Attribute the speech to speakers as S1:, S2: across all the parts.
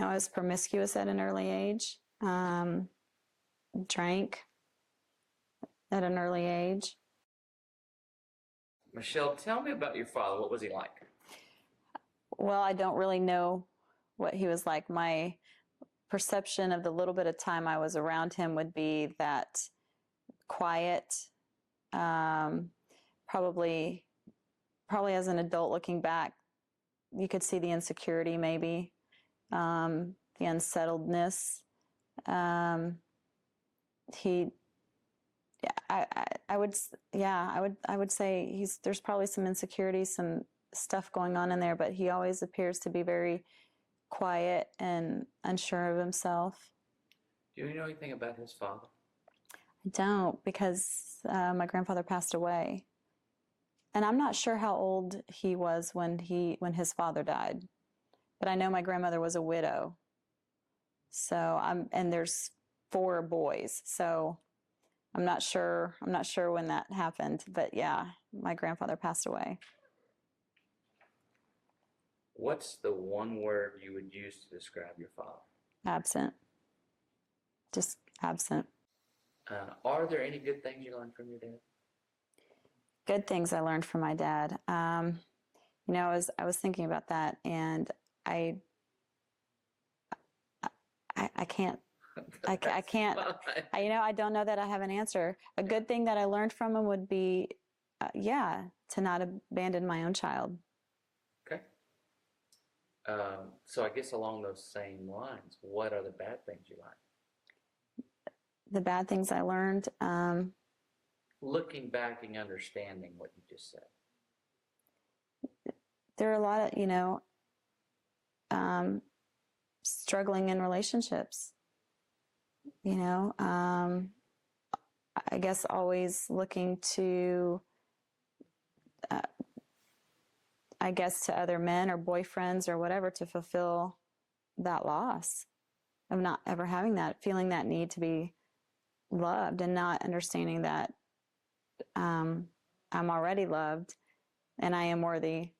S1: I was promiscuous at an early age, drank at an early age.
S2: Michelle, tell me about your father. What was he like?
S1: Well, I don't really know what he was like. My perception of the little bit of time I was around him would be that quiet, probably as an adult looking back, you could see the insecurity maybe, the unsettledness. I would say there's probably some insecurity, some stuff going on in there, but he always appears to be very quiet and unsure of himself.
S2: Do you know anything about his father?
S1: I don't, because my grandfather passed away. And I'm not sure how old he was when his father died. But I know my grandmother was a widow. And there's 4 boys. So I'm not sure when that happened, but yeah, my grandfather passed away.
S2: What's the one word you would use to describe your father?
S1: Absent. Just absent.
S2: Are there any good things you learned from your dad?
S1: Good things I learned from my dad. I was thinking about that, and I can't. I don't know that I have an answer. A good thing that I learned from him would be, to not abandon my own child.
S2: Okay. So I guess along those same lines, what are the bad things you learned?
S1: The bad things I learned.
S2: Looking back and understanding what you just said.
S1: There are a lot of, struggling in relationships. I guess always looking to, to other men or boyfriends or whatever to fulfill that loss of not ever having that, feeling that need to be loved and not understanding that I'm already loved and I am worthy,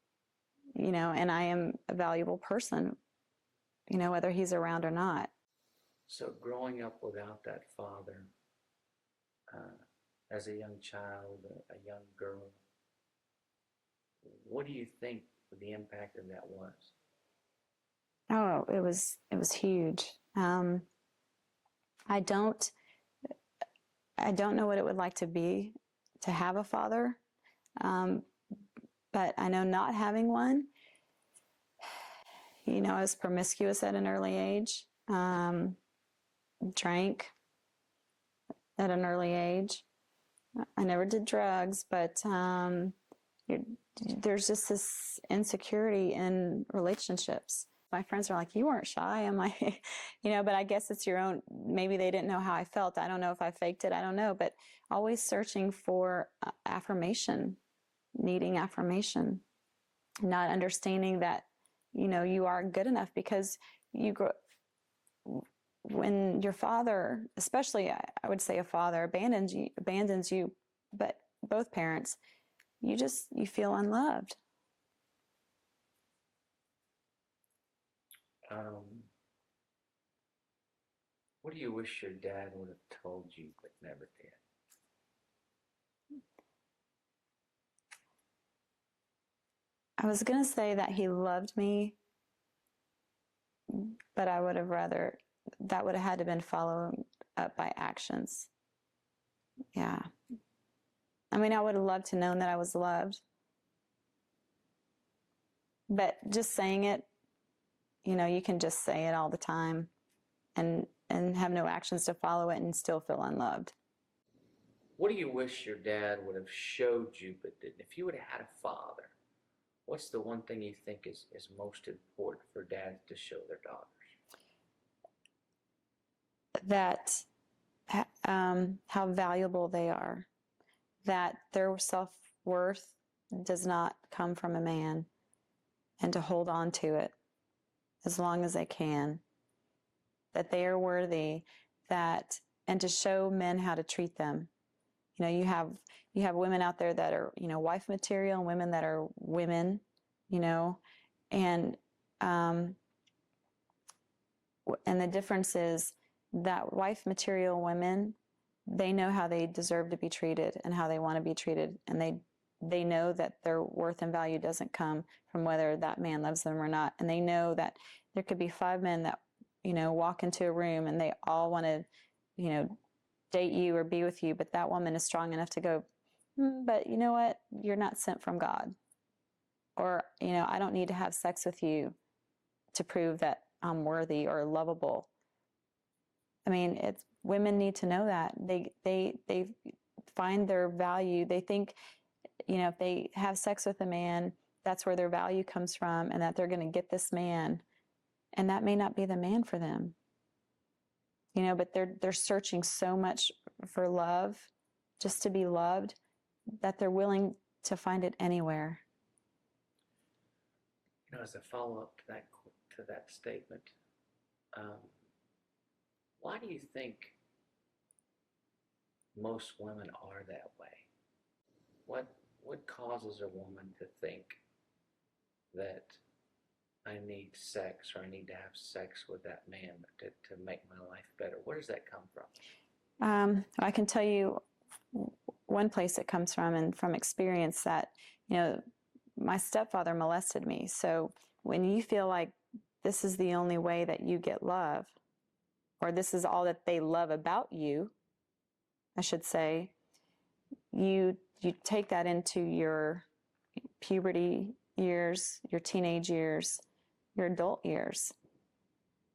S1: and I am a valuable person, whether he's around or not.
S2: So growing up without that father, as a young child, a young girl, what do you think the impact of that was?
S1: Oh, it was huge. I don't know what it would like to be to have a father, but I know not having one. I was promiscuous at an early age, drank at an early age. I never did drugs, but there's just this insecurity in relationships. My friends are like, you weren't shy. I'm like, but I guess it's your own, maybe they didn't know how I felt. I don't know if I faked it. I don't know, but always searching for affirmation, needing affirmation, not understanding that, you are good enough because you grow, when your father, especially I would say a father abandons you, but both parents, you feel unloved.
S2: What do you wish your dad would have told you but never did?
S1: I was going to say that he loved me, but I would have that would have had to been followed up by actions. Yeah. I mean, I would have loved to know that I was loved. But just saying it, you can just say it all the time and have no actions to follow it and still feel unloved.
S2: What do you wish your dad would have showed you but didn't? If you would have had a father, what's the one thing you think is most important for dads to show their daughters?
S1: That how valuable they are, that their self-worth does not come from a man, and to hold on to it as long as they can, that they are worthy, and to show men how to treat them. You have women out there that are, wife material, and women that are women, and And the difference is that wife material women, they know how they deserve to be treated and how they want to be treated. And they know that their worth and value doesn't come from whether that man loves them or not. And they know that there could be 5 men that, walk into a room and they all want to, date you or be with you, but that woman is strong enough to go, but you know what? You're not sent from God. Or, I don't need to have sex with you to prove that I'm worthy or lovable. I mean, women need to know that. They find their value. They think, if they have sex with a man, that's where their value comes from, and that they're going to get this man. And that may not be the man for them. But they're searching so much for love, just to be loved, that they're willing to find it anywhere.
S2: As a follow-up to that statement, why do you think most women are that way? What causes a woman to think that I need sex, or I need to have sex with that man to make my life better? Where does that come from?
S1: I can tell you one place it comes from, and from experience, that, my stepfather molested me. So when you feel like this is the only way that you get love, or this is all that they love about you, I should say, you take that into your puberty years, your teenage years, your adult years,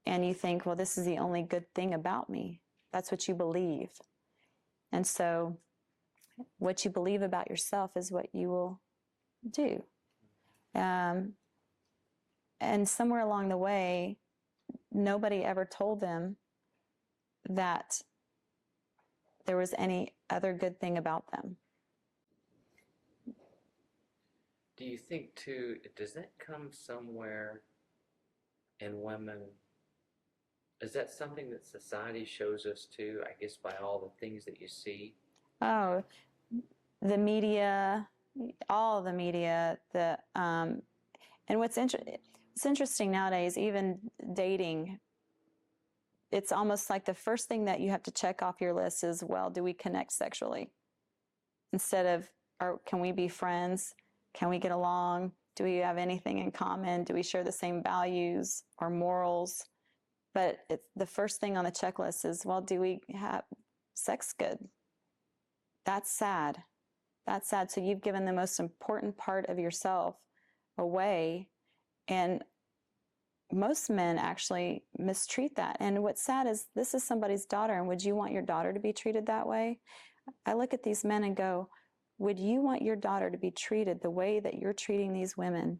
S1: and you think, well, this is the only good thing about me. That's what you believe. And so what you believe about yourself is what you will do. And somewhere along the way, nobody ever told them that there was any other good thing about them.
S2: Do you think, too, does that come somewhere in women? Is that something that society shows us, too, I guess, by all the things that you see?
S1: Oh, the media, all the media, and what's interesting nowadays, even dating, it's almost like the first thing that you have to check off your list is, well, do we connect sexually? Instead of, can we be friends? Can we get along? Do we have anything in common? Do we share the same values or morals? But the first thing on the checklist is, well, do we have sex good? That's sad. That's sad. So you've given the most important part of yourself away, and most men actually mistreat that. And what's sad is, this is somebody's daughter, and would you want your daughter to be treated that way? I look at these men and go, would you want your daughter to be treated the way that you're treating these women?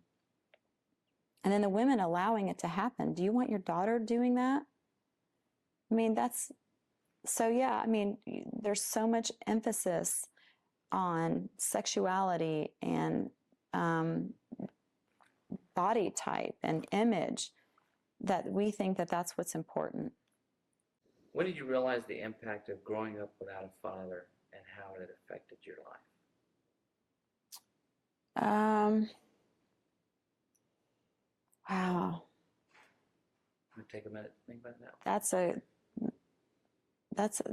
S1: And then the women allowing it to happen. Do you want your daughter doing that? I mean, there's so much emphasis on sexuality and body type and image, that we think that that's what's important.
S2: When did you realize the impact of growing up without a father and how it affected your life?
S1: Wow.
S2: I'm gonna take a minute to think about that.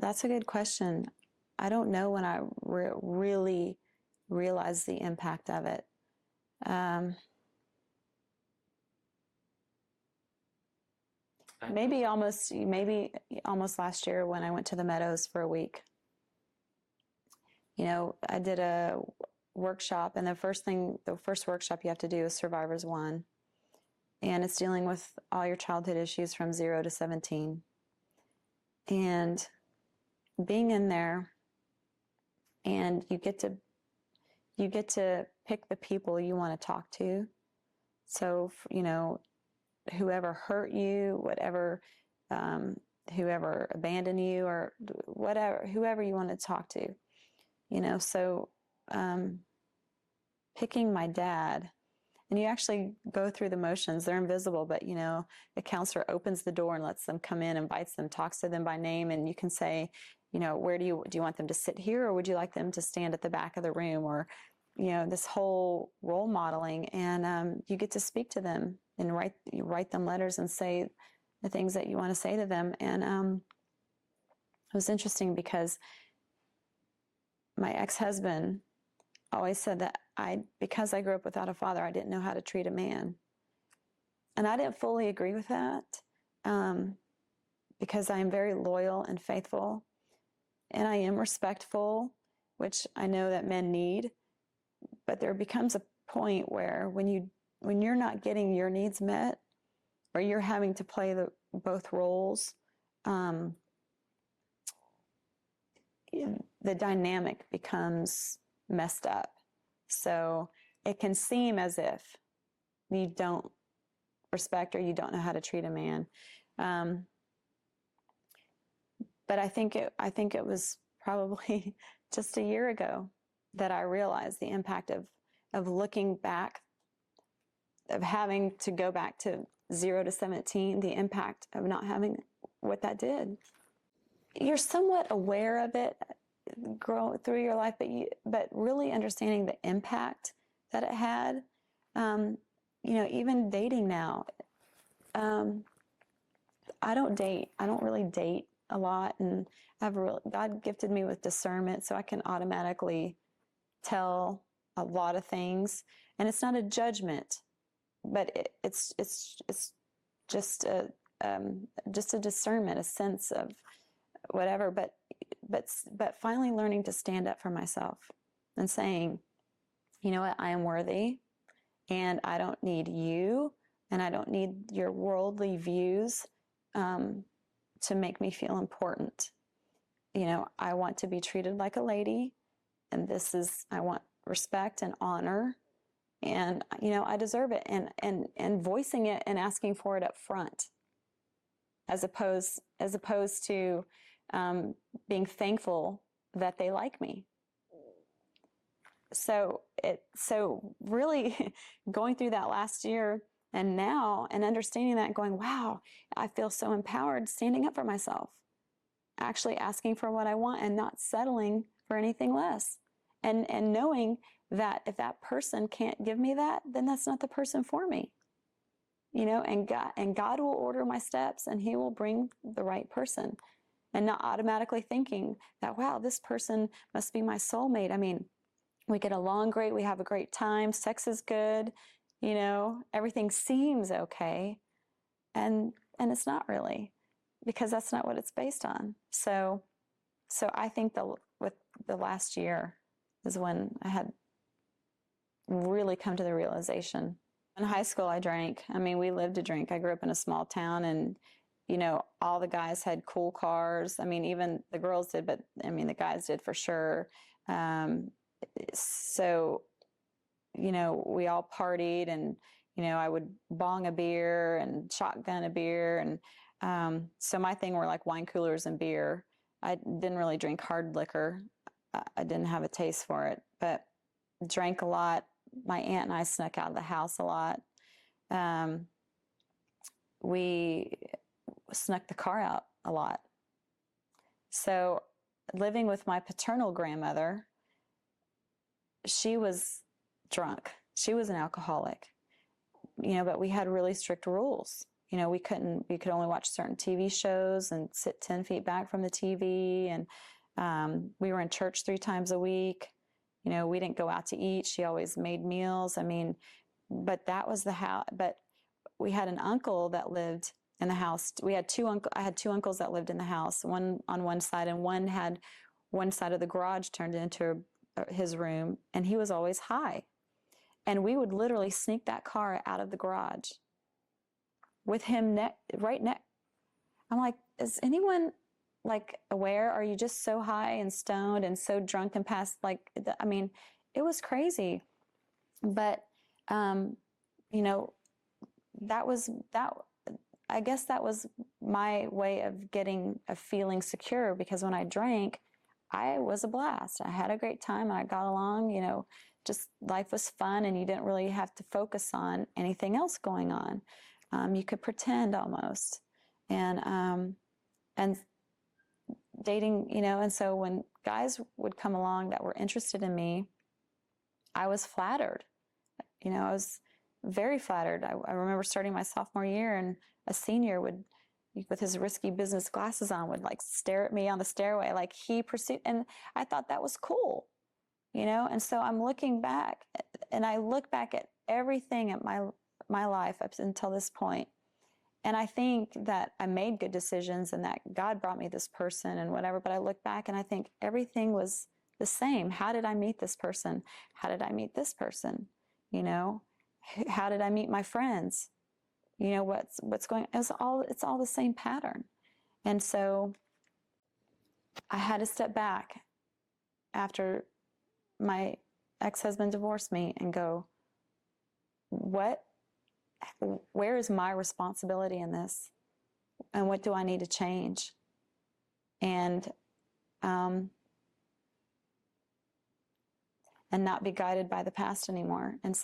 S1: That's a good question. I don't know when I really realized the impact of it. Maybe almost last year, when I went to the Meadows for a week. I did a workshop, and the first workshop you have to do is Survivors 1. And it's dealing with all your childhood issues from 0 to 17. And being in there, and you get to pick the people you want to talk to. So, whoever hurt you, whoever abandoned you, or whoever you want to talk to, so picking my dad, and you actually go through the motions. They're invisible, but the counselor opens the door and lets them come in, invites them, talks to them by name, and you can say, where do you want them to sit here, or would you like them to stand at the back of the room, or this whole role modeling, and you get to speak to them and write them letters and say, the things that you want to say to them. And it was interesting because my ex-husband always said that because I grew up without a father, I didn't know how to treat a man. And I didn't fully agree with that, because I am very loyal and faithful, and I am respectful, which I know that men need. But there becomes a point where when you're not getting your needs met, or you're having to play both roles, the dynamic becomes messed up. So it can seem as if you don't respect or you don't know how to treat a man. But I think it was probably just a year ago that I realized the impact of looking back, of having to go back to 0 to 17, the impact of not having what that did. You're somewhat aware of it grow through your life, but really understanding the impact that it had. Even dating now, I don't really date a lot, and God gifted me with discernment, so I can automatically tell a lot of things, and it's not a judgment, but it's just a discernment, a sense of whatever. But finally learning to stand up for myself and saying, you know what, I am worthy, and I don't need you, and I don't need your worldly views to make me feel important. I want to be treated like a lady, and I want respect and honor, and I deserve it, and voicing it and asking for it up front, as opposed to being thankful that they like me. So really going through that last year and now, and understanding that and going, wow, I feel so empowered standing up for myself, actually asking for what I want and not settling for anything less. And knowing that if that person can't give me that, then that's not the person for me. And God will order my steps, and He will bring the right person. And not automatically thinking that, wow, this person must be my soulmate. I mean, we get along great, we have a great time, sex is good, everything seems okay. And it's not really, because that's not what it's based on. So I think with the last year is when I had really come to the realization. In high school, I drank. I mean, we lived to drink. I grew up in a small town, and all the guys had cool cars. I mean, even the girls did, but I mean, the guys did for sure. So, we all partied, and, I would bong a beer and shotgun a beer. And so my thing were like wine coolers and beer. I didn't really drink hard liquor. I didn't have a taste for it, but drank a lot. My aunt and I snuck out of the house a lot. We snuck the car out a lot. So living with my paternal grandmother, she was drunk. She was an alcoholic, but we had really strict rules. We could only watch certain TV shows and sit 10 feet back from the TV. And we were in church 3 times a week. We didn't go out to eat. She always made meals. I mean, but that was the house. But we had an uncle that lived in the house. I had 2 uncles that lived in the house, one on one side, and one had one side of the garage turned into his room, and he was always high. And we would literally sneak that car out of the garage with him right next. I'm like, is anyone aware? Are you just so high and stoned and so drunk and past? I mean, it was crazy. But, I guess that was my way of feeling secure, because when I drank, I was a blast. I had a great time, and I got along, just life was fun, and you didn't really have to focus on anything else going on. You could pretend almost. And dating, and so when guys would come along that were interested in me, I was flattered. I was very flattered. I remember starting my sophomore year, and a senior would with his risky business glasses on, would like stare at me on the stairway, like he pursued. And I thought that was cool, you know? And so I'm looking back, and I look back at everything at my life up until this point. And I think that I made good decisions and that God brought me this person and whatever. But I look back and I think everything was the same. How did I meet this person? How did I meet this person? You know, how did I meet my friends? You know, what's going, it's all the same pattern. And so I had to step back after my ex-husband divorced me and go, where is my responsibility in this? And what do I need to change? And not be guided by the past anymore, and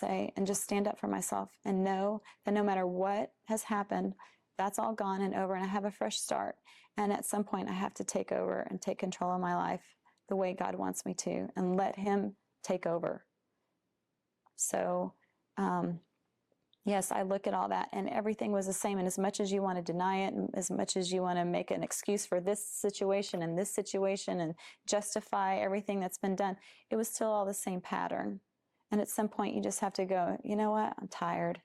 S1: just stand up for myself and know that no matter what has happened, that's all gone and over, and I have a fresh start. And at some point I have to take over and take control of my life the way God wants me to, and let him take over. So, yes, I look at all that, and everything was the same. And as much as you want to deny it, and as much as you want to make an excuse for this situation and justify everything that's been done, it was still all the same pattern. And at some point you just have to go, you know what, I'm tired.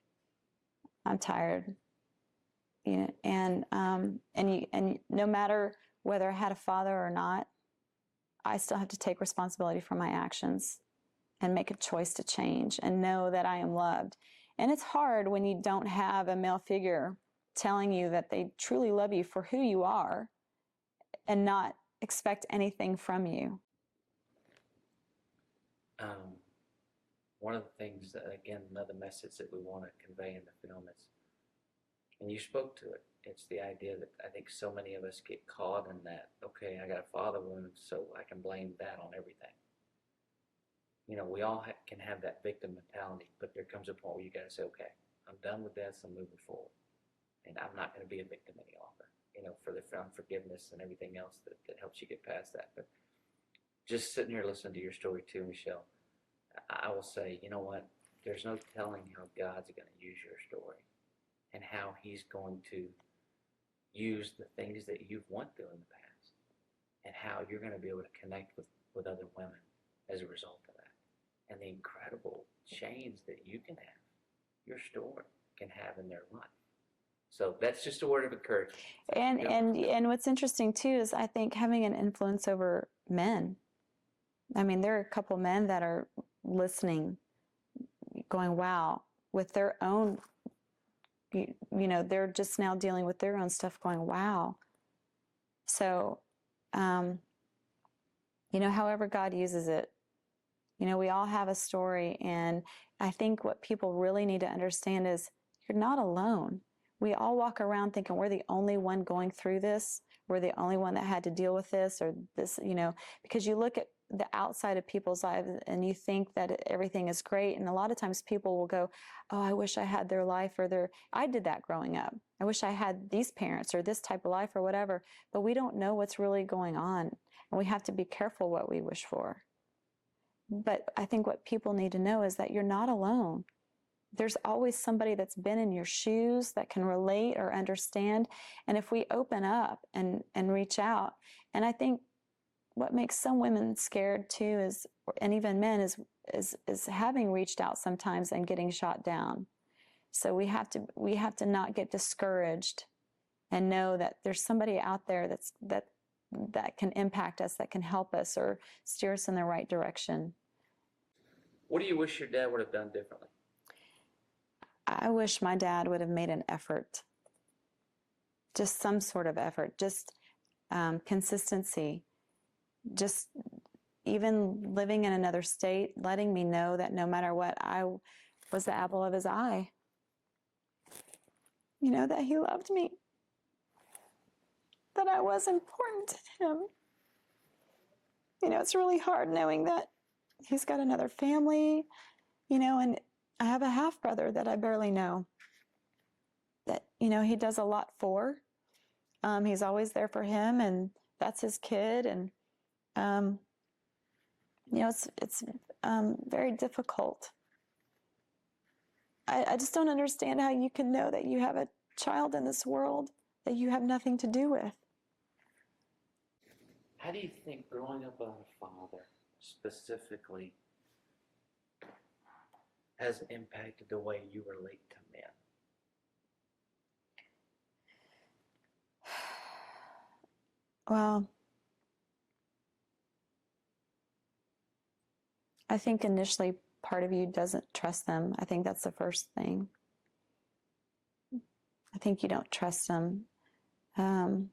S1: You know, and no matter whether I had a father or not, I still have to take responsibility for my actions and make a choice to change and know that I am loved. And it's hard when you don't have a male figure telling you that they truly love you for who you are and not expect anything from you.
S2: One of the things that, again, another message that we want to convey in the film is, and you spoke to it, it's the idea that I think so many of us get caught in that, okay, I got a father wound, so I can blame that on everything. You know, we all can have that victim mentality, but there comes a point where you got to say, okay, I'm done with this, I'm moving forward. And I'm not going to be a victim any longer, you know, for the unforgiveness and everything else that helps you get past that. But just sitting here listening to your story too, Michelle, I will say, you know what, there's no telling how God's going to use your story and how he's going to use the things that you've went through in the past and how you're going to be able to connect with other women as a result of that. And the incredible change that you can have, your story can have in their life. So that's just a word of encouragement.
S1: And what's interesting too is I think having an influence over men. I mean, there are a couple men that are listening, going, wow, with their own, you know, they're just now dealing with their own stuff, going, wow. So, you know, however God uses it, you know, we all have a story. And I think what people really need to understand is you're not alone. We all walk around thinking we're the only one going through this. We're the only one that had to deal with this or this, you know, because you look at the outside of people's lives and you think that everything is great. And a lot of times people will go, oh, I wish I had their life, or I did that growing up. I wish I had these parents or this type of life or whatever. But we don't know what's really going on. And we have to be careful what we wish for. But I think what people need to know is that you're not alone. There's always somebody that's been in your shoes that can relate or understand. And if we open up and reach out, and I think what makes some women scared too is, and even men, is having reached out sometimes and getting shot down. So we have to not get discouraged and know that there's somebody out there that can impact us, that can help us or steer us in the right direction.
S2: What do you wish your dad would have done differently?
S1: I wish my dad would have made an effort, just some sort of effort, just consistency, just even living in another state, letting me know that no matter what, I was the apple of his eye. You know, that he loved me, that I was important to him. You know, it's really hard knowing that he's got another family, you know, and I have a half brother that I barely know that, you know, he does a lot for. He's always there for him, and that's his kid. And, you know, it's very difficult. I just don't understand how you can know that you have a child in this world that you have nothing to do with.
S2: How do you think growing up without a father specifically has impacted the way you relate to men?
S1: Well, I think initially part of you doesn't trust them. I think that's the first thing. I think you don't trust them. And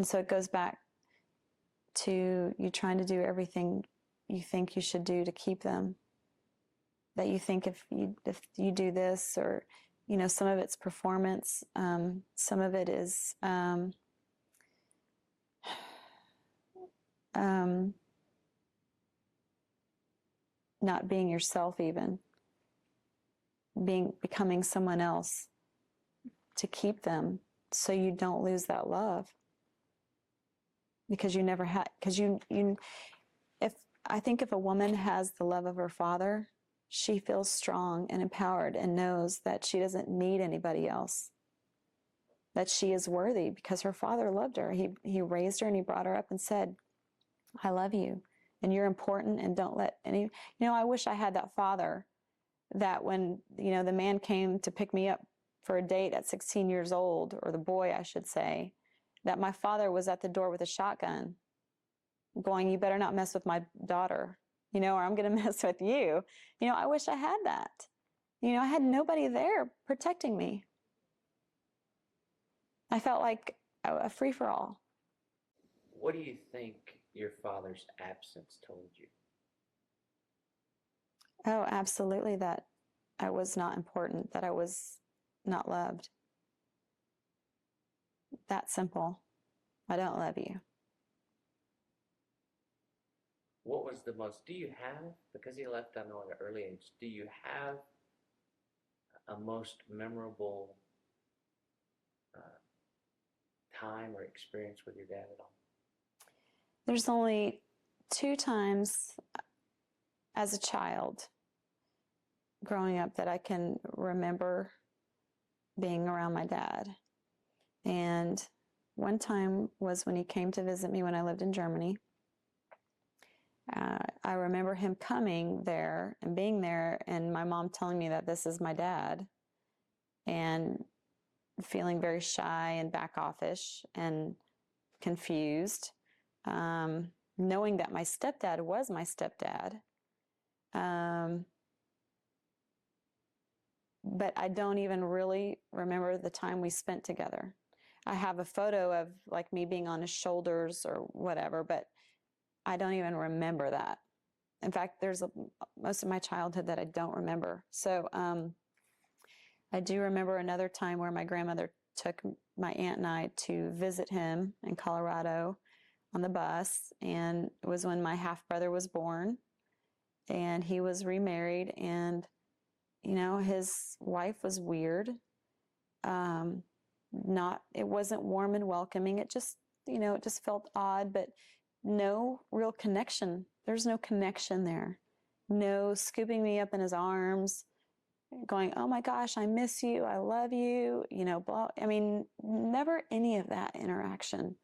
S1: so it goes back to you trying to do everything you think you should do to keep them. That you think if you do this, or, you know, some of it's performance, some of it is not being yourself, even becoming someone else to keep them, so you don't lose that love, because you never had. Because I think if a woman has the love of her father, she feels strong and empowered and knows that she doesn't need anybody else, that she is worthy because her father loved her. He raised her and he brought her up and said, I love you and you're important, and don't let any, I wish I had that father that when, the man came to pick me up for a date at 16 years old, or the boy, I should say, that my father was at the door with a shotgun going, you better not mess with my daughter, or I'm going to mess with you. I wish I had that. I had nobody there protecting me. I felt like a free-for-all.
S2: What do you think your father's absence told you?
S1: Oh, absolutely, that I was not important, that I was not loved. That simple. I don't love you.
S2: What was the most, do you have, because he left, I know, at an early age, do you have a most memorable time or experience with your dad at all?
S1: There's only 2 times as a child growing up that I can remember being around my dad. And one time was when he came to visit me when I lived in Germany. I remember him coming there and being there, and my mom telling me that this is my dad, and feeling very shy and back offish and confused, knowing that my stepdad was my stepdad. But I don't even really remember the time we spent together. I have a photo of like me being on his shoulders or whatever, but I don't even remember that. In fact, there's most of my childhood that I don't remember. So I do remember another time where my grandmother took my aunt and I to visit him in Colorado on the bus, and it was when my half-brother was born, and he was remarried, and his wife was weird. It wasn't warm and welcoming. It just, it just felt odd, but no real connection. There's no connection there. No scooping me up in his arms, going, oh my gosh, I miss you, I love you, blah. I mean, never any of that interaction,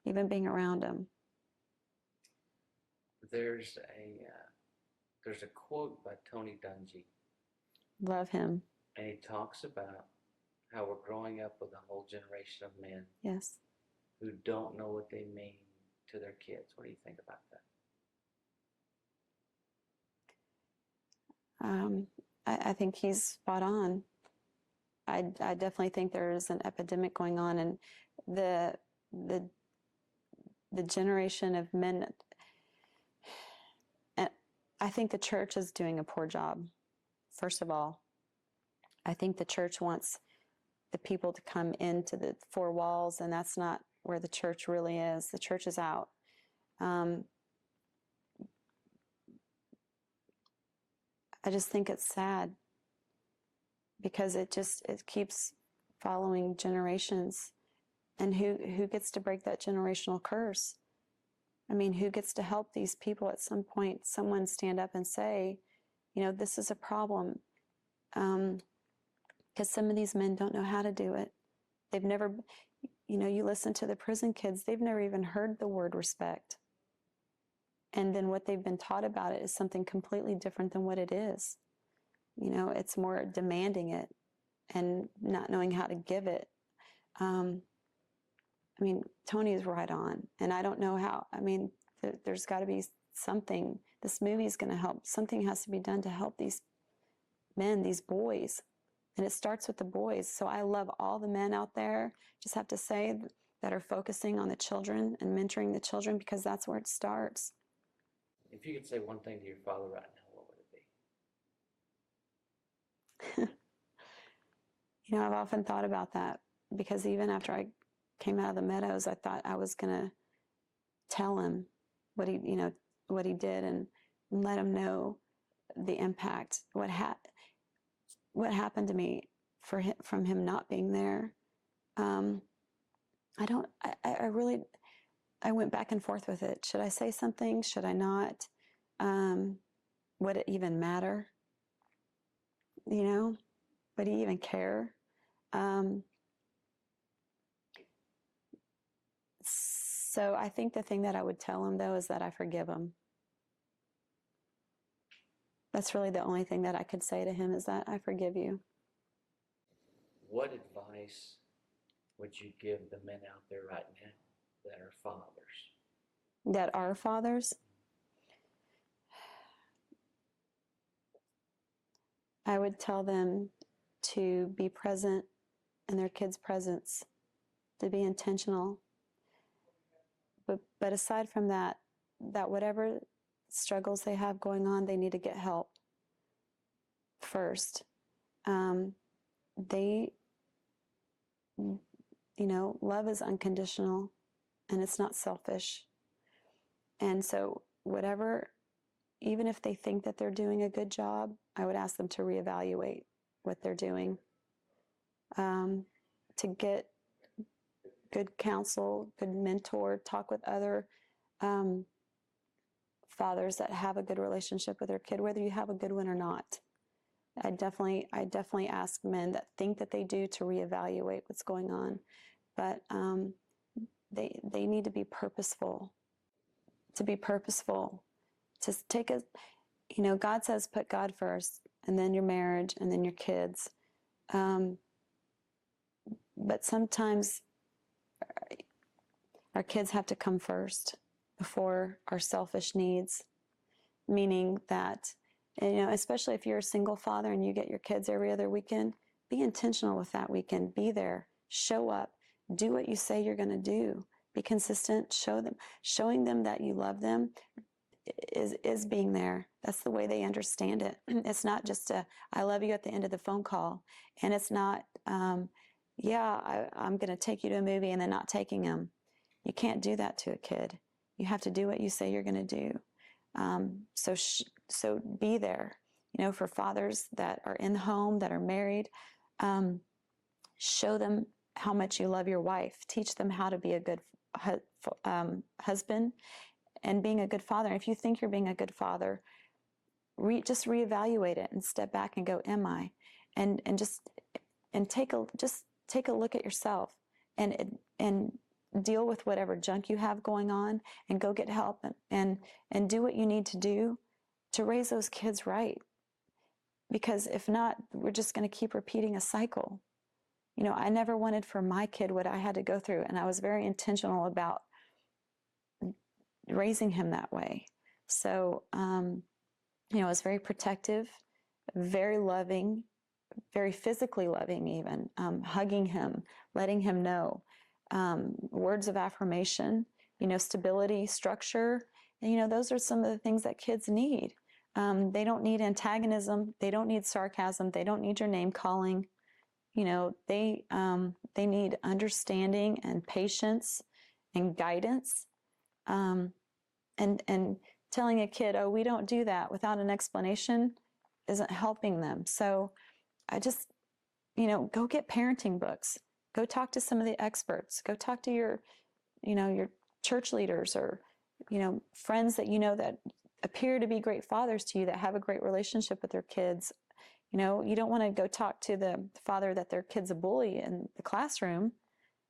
S1: even being around him.
S2: There's a quote by Tony Dungy.
S1: Love him.
S2: And he talks about how we're growing up with a whole generation of men.
S1: Yes.
S2: Who don't know what they mean to their kids. What do you think about that?
S1: I think he's spot on. I definitely think there is an epidemic going on, and the generation of men. And I think the church is doing a poor job. First of all, I think the church wants the people to come into the 4 walls, and that's not where the church really is. The church is out. I just think it's sad because it keeps following generations, and who gets to break that generational curse? I mean, who gets to help these people at some point? Someone stand up and say, this is a problem, because some of these men don't know how to do it. They've never, You know, you listen to the prison kids, they've never even heard the word respect. And then what they've been taught about it is something completely different than what it is. You know, it's more demanding it and not knowing how to give it. I mean, Tony is right on. And I don't know how, I mean, there's got to be something. This movie is going to help. Something has to be done to help these men, these boys. And it starts with the boys. So I love all the men out there, just have to say, that are focusing on the children and mentoring the children, because that's where it starts.
S2: If you could say one thing to your father right now, what would it be?
S1: You know, I've often thought about that, because even after I came out of the Meadows, I thought I was going to tell him what he, you know, what he did, and let him know the impact, what happened to me from him not being there. I went back and forth with it. Should I say something? Should I not? Would it even matter? You know, would he even care? So I think the thing that I would tell him, though, is that I forgive him. That's really the only thing that I could say to him, is that I forgive you.
S2: What advice would you give the men out there right now that are fathers?
S1: That are fathers? I would tell them to be present in their kids' presence, to be intentional. But aside from that, that whatever struggles they have going on, they need to get help first. You know, love is unconditional and it's not selfish. And so whatever, even if they think that they're doing a good job, I would ask them to reevaluate what they're doing, to get good counsel, good mentor, talk with other fathers that have a good relationship with their kid, whether you have a good one or not. I definitely ask men that think that they do to reevaluate what's going on, but they need to be purposeful. To be purposeful, to take a, you know, God says put God first, and then your marriage, and then your kids. But sometimes our kids have to come first before our selfish needs, meaning that, you know, especially if you're a single father and you get your kids every other weekend, be intentional with that weekend. Be there, show up, do what you say you're going to do, be consistent, showing them that you love them is being there. That's the way they understand it. It's not just I love you at the end of the phone call, and it's not, I'm going to take you to a movie and then not taking them. You can't do that to a kid. You have to do what you say you're going to do. So be there, you know, for fathers that are in the home, that are married. Show them how much you love your wife. Teach them how to be a good husband and being a good father. And if you think you're being a good father, just reevaluate it and step back and go, am I? And take a look at yourself and deal with whatever junk you have going on, and go get help and do what you need to do to raise those kids right. Because if not, we're just going to keep repeating a cycle. You know, I never wanted for my kid what I had to go through, and I was very intentional about raising him that way. So, you know, I was very protective, very loving, very physically loving even, hugging him, letting him know, words of affirmation, you know, stability, structure. And, you know, those are some of the things that kids need. They don't need antagonism. They don't need sarcasm. They don't need your name calling. You know, they need understanding and patience and guidance. And telling a kid, oh, we don't do that without an explanation isn't helping them. So I just, you know, go get parenting books. Go talk to some of the experts. Go talk to your, you know, your church leaders, or, you know, friends that you know that appear to be great fathers to you, that have a great relationship with their kids. You know, you don't want to go talk to the father that their kid's a bully in the classroom.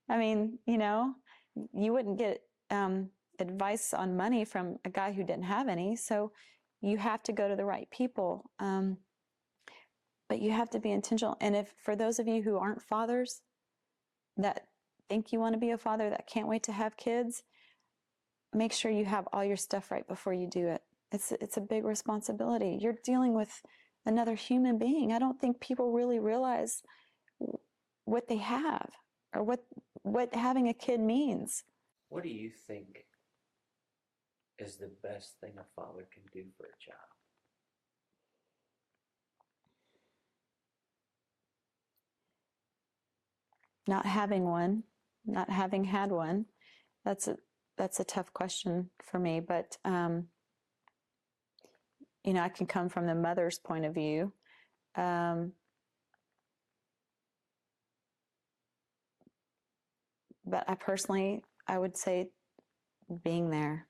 S1: I mean, you know, you wouldn't get advice on money from a guy who didn't have any. So you have to go to the right people. But you have to be intentional. And if for those of you who aren't fathers that think you want to be a father, that can't wait to have kids, make sure you have all your stuff right before you do it. It's a big responsibility. You're dealing with another human being. I don't think people really realize what they have or what having a kid means.
S2: What do you think is the best thing a father can do for a child?
S1: Not having one, not having had one, that's a tough question for me. But you know, I can come from the mother's point of view. But I personally, I would say being there.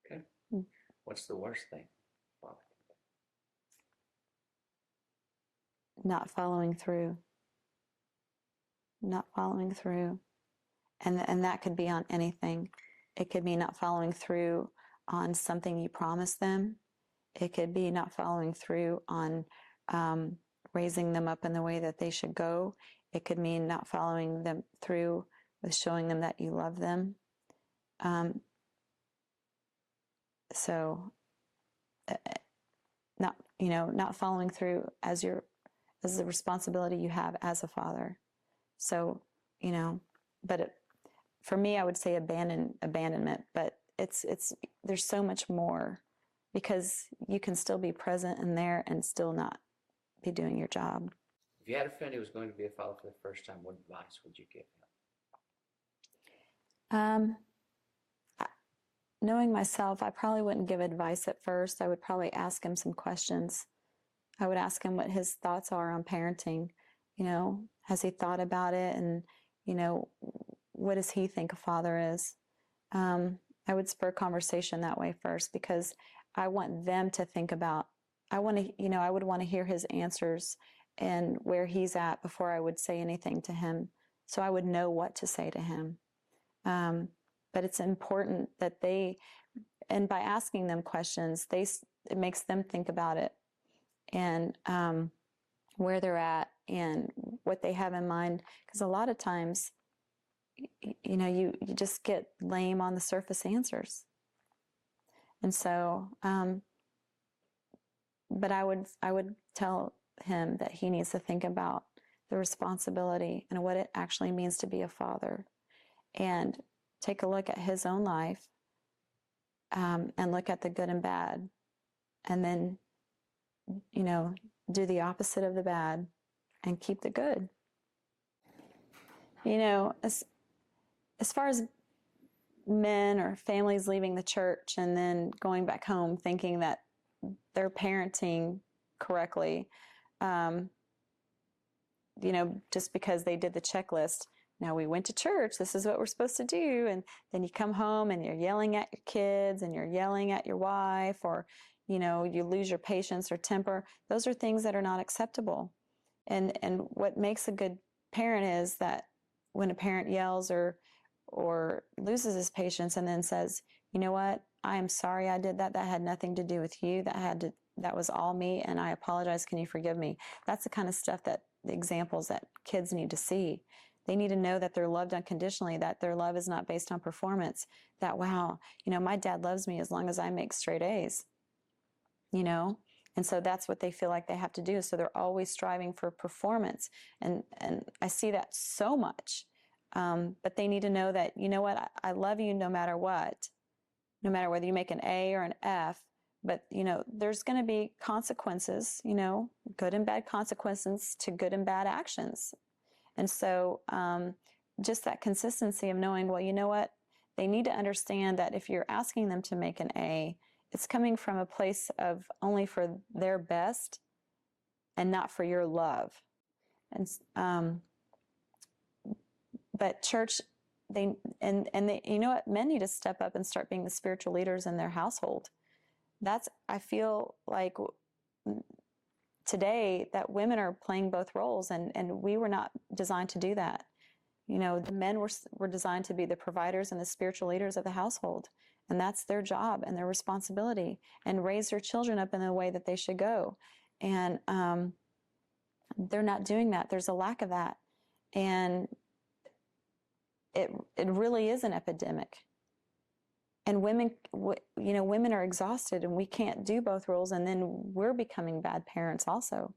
S2: Okay. What's the worst thing, father?
S1: Not following through. Not following through. And that could be on anything. It could be not following through on something you promised them. It could be not following through on raising them up in the way that they should go. It could mean not following them through with showing them that you love them. So not following through as the responsibility you have as a father. So, but for me, I would say abandonment, but there's so much more, because you can still be present in there and still not be doing your job.
S2: If you had a friend who was going to be a father for the first time, what advice would you give him?
S1: Knowing myself, I probably wouldn't give advice at first. I would probably ask him some questions. I would ask him what his thoughts are on parenting. Has he thought about it? And, what does he think a father is? I would spur conversation that way first, because I want them to think about, I would want to hear his answers and where he's at before I would say anything to him. So I would know what to say to him. But it's important that and by asking them questions, it makes them think about it and where they're at and what they have in mind. Because a lot of times, you just get lame on the surface answers. And so, but I would tell him that he needs to think about the responsibility and what it actually means to be a father, and take a look at his own life, and look at the good and bad, and then, do the opposite of the bad and keep the good. As far as men or families leaving the church and then going back home thinking that they're parenting correctly, just because they did the checklist. Now, we went to church, this is what we're supposed to do, and then you come home and you're yelling at your kids and you're yelling at your wife, or you lose your patience or temper. Those are things that are not acceptable. And what makes a good parent is that when a parent yells or loses his patience and then says, you know what, I am sorry I did that. That had nothing to do with you. That was all me, and I apologize. Can you forgive me? That's the kind of stuff the examples that kids need to see. They need to know that they're loved unconditionally, that their love is not based on performance, that, wow, my dad loves me as long as I make straight A's, And so that's what they feel like they have to do. So they're always striving for performance. And I see that so much. But they need to know that, you know what, I love you no matter what, no matter whether you make an A or an F. But, there's going to be consequences, good and bad consequences to good and bad actions. And so just that consistency of knowing, well, you know what, they need to understand that if you're asking them to make an A, it's coming from a place of only for their best and not for your love. And but church, you know what, men need to step up and start being the spiritual leaders in their household. I feel like today that women are playing both roles, and we were not designed to do that. You know, the men were designed to be the providers and the spiritual leaders of the household. And that's their job and their responsibility, and raise their children up in the way that they should go. And they're not doing that. There's a lack of that. And it really is an epidemic. And women, you know, women are exhausted, and we can't do both roles. And then we're becoming bad parents also,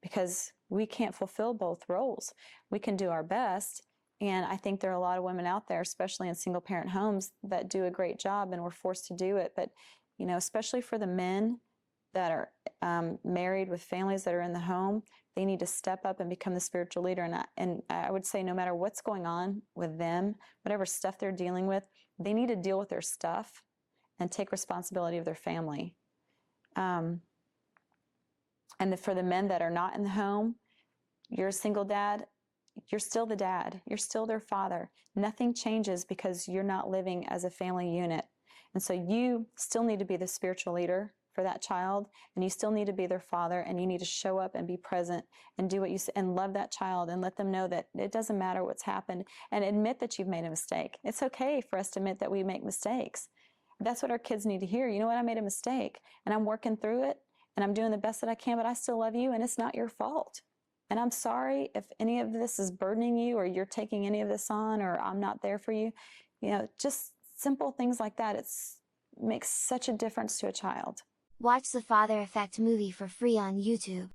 S1: because we can't fulfill both roles. We can do our best. And I think there are a lot of women out there, especially in single parent homes, that do a great job, and we're forced to do it. But, you know, especially for the men that are married with families that are in the home, they need to step up and become the spiritual leader. And I would say no matter what's going on with them, whatever stuff they're dealing with, they need to deal with their stuff and take responsibility of their family. And for the men that are not in the home, you're a single dad, you're still the dad. You're still their father. Nothing changes because you're not living as a family unit. And so you still need to be the spiritual leader for that child, and you still need to be their father, and you need to show up and be present and do what you say and love that child and let them know that it doesn't matter what's happened, and admit that you've made a mistake. It's okay for us to admit that we make mistakes. That's what our kids need to hear. You know what? I made a mistake, and I'm working through it, and I'm doing the best that I can, but I still love you, and it's not your fault. And I'm sorry if any of this is burdening you, or you're taking any of this on, or I'm not there for you. You know, just simple things like that. It makes such a difference to a child.
S3: Watch the Father Effect movie for free on YouTube.